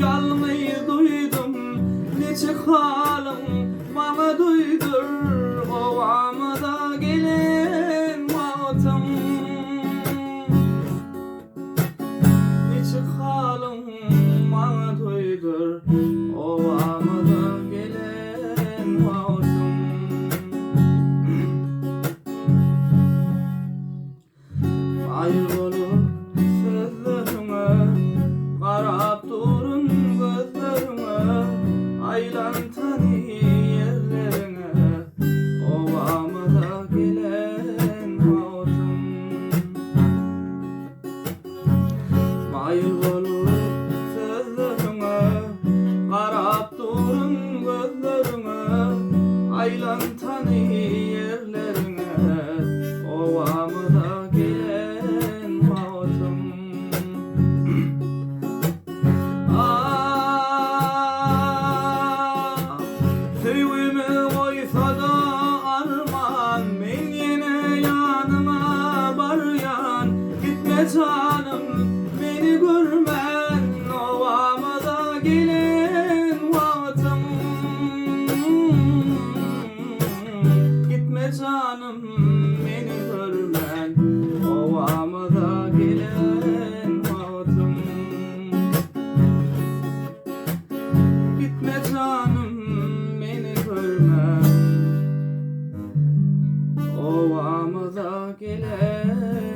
Yalmayı duydum neçe halım bana duydur ovama da gelen vatam. Neçe halım bana duydur ovama da gelen vatam. Hayır olur sözlerime qarab durun gözlerime, aylan tani yerlerine ovamıza gelen vatam. Mayır olur sözlerime qarab durun gözlerime, aylan tani yerlerine ovamıza gelen vatam. Tüyümü koysa da arman, men yine yanıma baryan. Gitme canım beni görmen, ovama da gelen vatam. Gitme canım beni görmen, ovama da gelen vatam. Gitme canım beni görme, ovamıza gelen